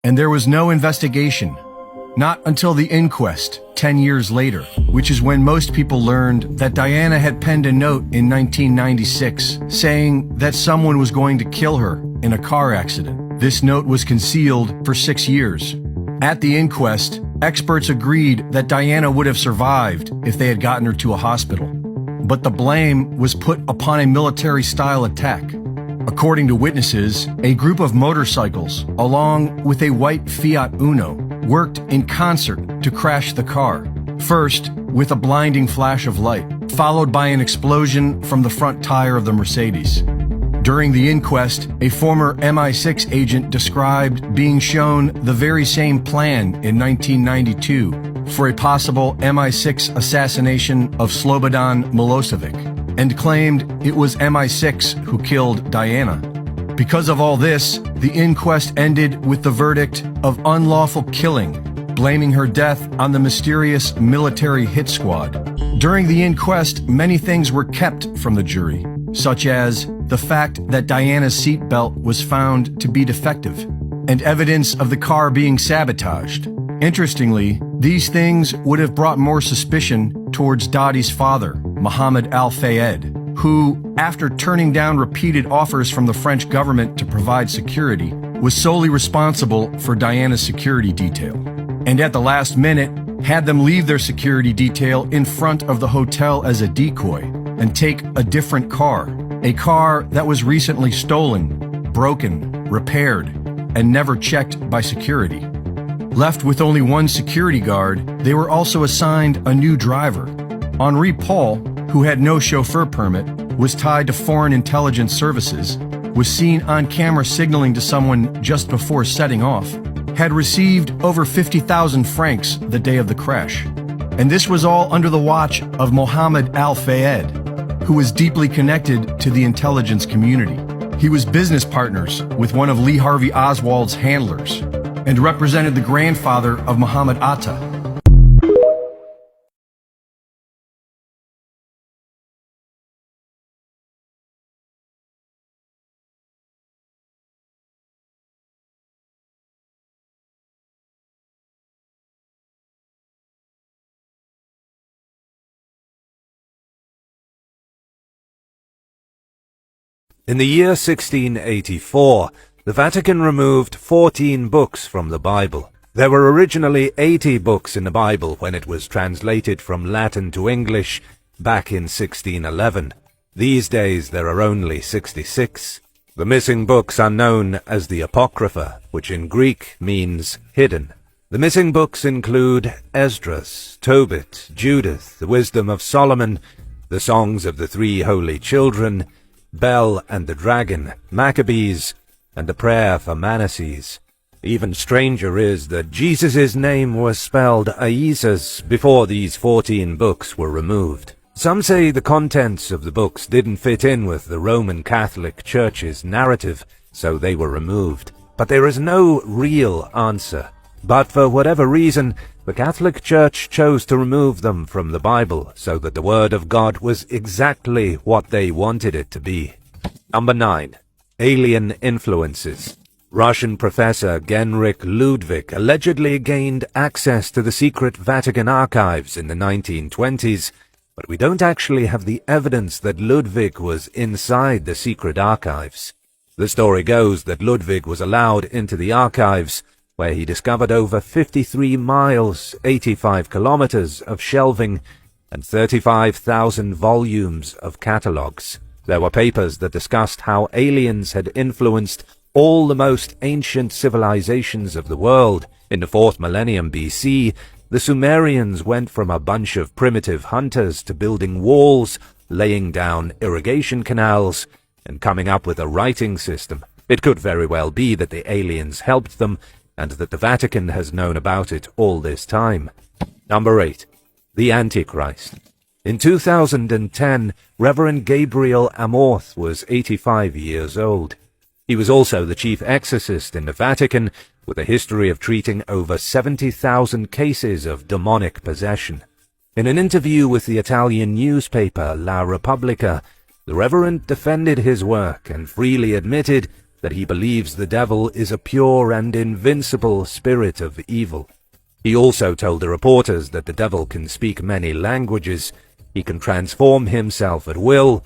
And there was no investigation. Not until the inquest, 10 years later, which is when most people learned that Diana had penned a note in 1996 saying that someone was going to kill her in a car accident. This note was concealed for 6 years. At the inquest, experts agreed that Diana would have survived if they had gotten her to a hospital. But the blame was put upon a military-style attack. According to witnesses, a group of motorcycles, along with a white Fiat Uno, worked in concert to crash the car. First, with a blinding flash of light, followed by an explosion from the front tire of the Mercedes. During the inquest, a former MI6 agent described being shown the very same plan in 1992 for a possible MI6 assassination of Slobodan Milosevic, and claimed it was MI6 who killed Diana. Because of all this, the inquest ended with the verdict of unlawful killing, blaming her death on the mysterious military hit squad. During the inquest, many things were kept from the jury, such as the fact that Diana's seatbelt was found to be defective, and evidence of the car being sabotaged. Interestingly, these things would have brought more suspicion towards Dottie's father, Mohammed Al-Fayed, who, after turning down repeated offers from the French government to provide security, was solely responsible for Diana's security detail. And at the last minute, had them leave their security detail in front of the hotel as a decoy and take a different car, a car that was recently stolen, broken, repaired, and never checked by security. Left with only one security guard, they were also assigned a new driver. Henri Paul, who had no chauffeur permit, was tied to Foreign Intelligence Services, was seen on camera signaling to someone just before setting off, had received over 50,000 francs the day of the crash. And this was all under the watch of Mohammed Al-Fayed, who was deeply connected to the intelligence community. He was business partners with one of Lee Harvey Oswald's handlers and represented the grandfather of Muhammad Atta. In the year 1684, the Vatican removed 14 books from the Bible. There were originally 80 books in the Bible when it was translated from Latin to English back in 1611. These days there are only 66. The missing books are known as the Apocrypha, which in Greek means hidden. The missing books include Esdras, Tobit, Judith, the Wisdom of Solomon, the Songs of the Three Holy Children, Bel and the Dragon, Maccabees, and the Prayer for Manasseh. Even stranger is that Jesus' name was spelled Iesus before these 14 books were removed. Some say the contents of the books didn't fit in with the Roman Catholic Church's narrative, so they were removed. But there is no real answer. But for whatever reason, the Catholic Church chose to remove them from the Bible so that the Word of God was exactly what they wanted it to be. Number 9. Alien Influences. Russian professor Genrikh Ludwig allegedly gained access to the secret Vatican archives in the 1920s, but we don't actually have the evidence that Ludwig was inside the secret archives. The story goes that Ludwig was allowed into the archives, where he discovered over 53 miles, 85 kilometers of shelving and 35,000 volumes of catalogues. There were papers that discussed how aliens had influenced all the most ancient civilizations of the world. In the 4th millennium BC, the Sumerians went from a bunch of primitive hunters to building walls, laying down irrigation canals, and coming up with a writing system. It could very well be that the aliens helped them, and that the Vatican has known about it all this time. Number 8. The Antichrist. In 2010, Reverend Gabriel Amorth was 85 years old. He was also the chief exorcist in the Vatican, with a history of treating over 70,000 cases of demonic possession. In an interview with the Italian newspaper La Repubblica, the Reverend defended his work and freely admitted that he believes the devil is a pure and invincible spirit of evil. He also told the reporters that the devil can speak many languages, he can transform himself at will,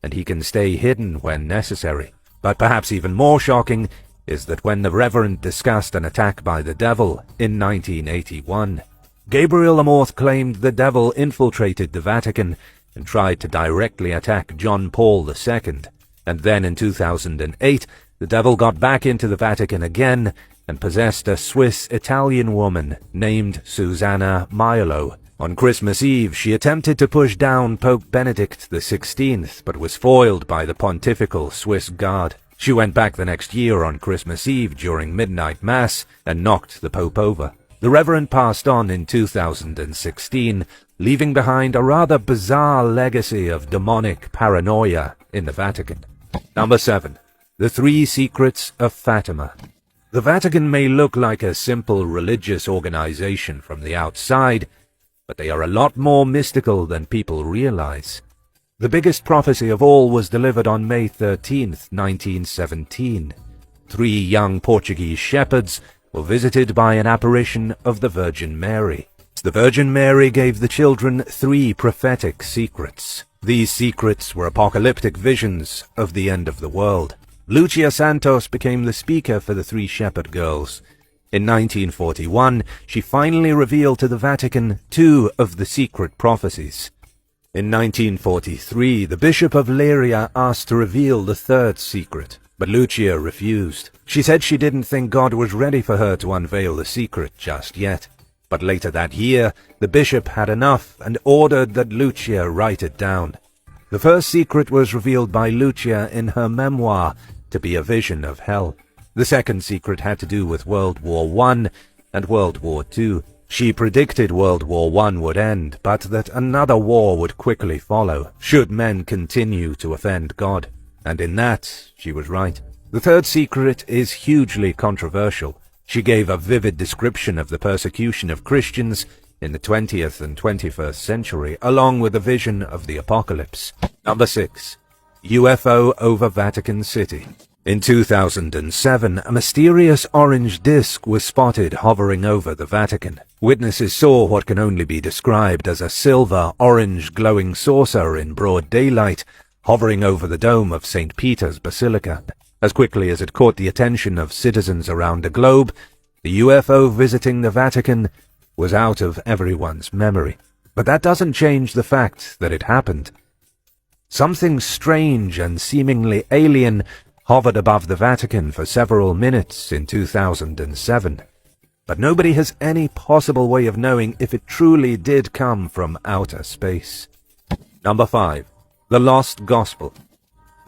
and he can stay hidden when necessary. But perhaps even more shocking is that when the Reverend discussed an attack by the devil in 1981, Gabriel Amorth claimed the devil infiltrated the Vatican and tried to directly attack John Paul II. And then in 2008, the devil got back into the Vatican again and possessed a Swiss-Italian woman named Susanna Maiolo. On Christmas Eve, she attempted to push down Pope Benedict XVI, but was foiled by the pontifical Swiss Guard. She went back the next year on Christmas Eve during midnight mass and knocked the Pope over. The Reverend passed on in 2016, leaving behind a rather bizarre legacy of demonic paranoia in the Vatican. Number 7. The Three Secrets of Fatima. The Vatican may look like a simple religious organization from the outside, but they are a lot more mystical than people realize. The biggest prophecy of all was delivered on May 13, 1917. 3 young Portuguese shepherds were visited by an apparition of the Virgin Mary. The Virgin Mary gave the children 3 prophetic secrets. These secrets were apocalyptic visions of the end of the world. Lucia Santos became the speaker for the 3 shepherd girls. In 1941, she finally revealed to the Vatican 2 of the secret prophecies. In 1943, the Bishop of Leiria asked to reveal the 3rd secret, but Lucia refused. She said she didn't think God was ready for her to unveil the secret just yet. But later that year, the bishop had enough and ordered that Lucia write it down. The 1st secret was revealed by Lucia in her memoir to be a vision of hell. The 2nd secret had to do with World War I and World War II. She predicted World War I would end, but that another war would quickly follow, should men continue to offend God. And in that, she was right. The 3rd secret is hugely controversial. She gave a vivid description of the persecution of Christians in the 20th and 21st century, along with a vision of the apocalypse. Number 6. UFO over Vatican City. In 2007, a mysterious orange disk was spotted hovering over the Vatican. Witnesses saw what can only be described as a silver-orange glowing saucer in broad daylight, hovering over the dome of St. Peter's Basilica. As quickly as it caught the attention of citizens around the globe, the UFO visiting the Vatican was out of everyone's memory. But that doesn't change the fact that it happened. Something strange and seemingly alien hovered above the Vatican for several minutes in 2007. But nobody has any possible way of knowing if it truly did come from outer space. Number 5. The Lost Gospel.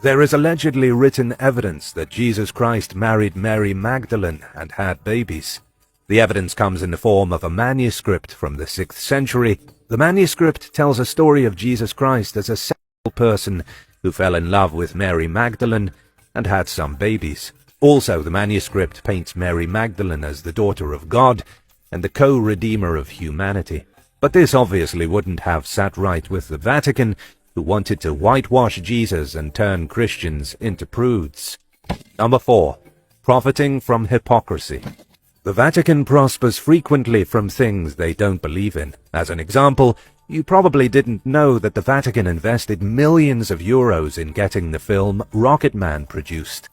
There is allegedly written evidence that Jesus Christ married Mary Magdalene and had babies. The evidence comes in the form of a manuscript from the 6th century. The manuscript tells a story of Jesus Christ as a sexual person who fell in love with Mary Magdalene and had some babies. Also, the manuscript paints Mary Magdalene as the daughter of God and the co-redeemer of humanity. But this obviously wouldn't have sat right with the Vatican, who wanted to whitewash Jesus and turn Christians into prudes. Number 4. Profiting from hypocrisy. The Vatican prospers frequently from things they don't believe in. As an example, you probably didn't know that the Vatican invested millions of euros in getting the film Rocketman produced.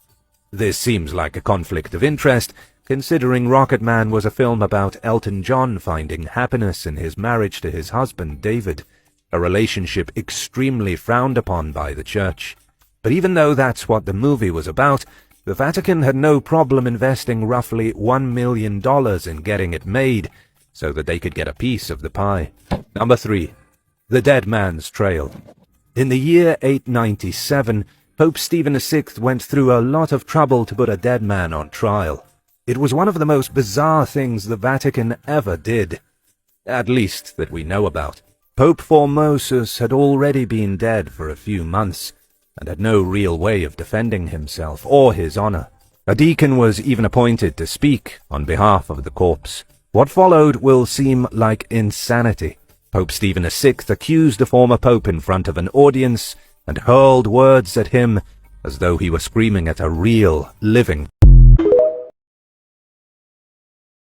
This seems like a conflict of interest, considering Rocketman was a film about Elton John finding happiness in his marriage to his husband David, a relationship extremely frowned upon by the Church. But even though that's what the movie was about, the Vatican had no problem investing roughly $1 million in getting it made, so that they could get a piece of the pie. Number 3. The Dead Man's Trail. In the year 897, Pope Stephen VI went through a lot of trouble to put a dead man on trial. It was one of the most bizarre things the Vatican ever did, at least that we know about. Pope Formosus had already been dead for a few months, and had no real way of defending himself or his honor. A deacon was even appointed to speak on behalf of the corpse. What followed will seem like insanity. Pope Stephen VI accused the former pope in front of an audience and hurled words at him as though he were screaming at a real, living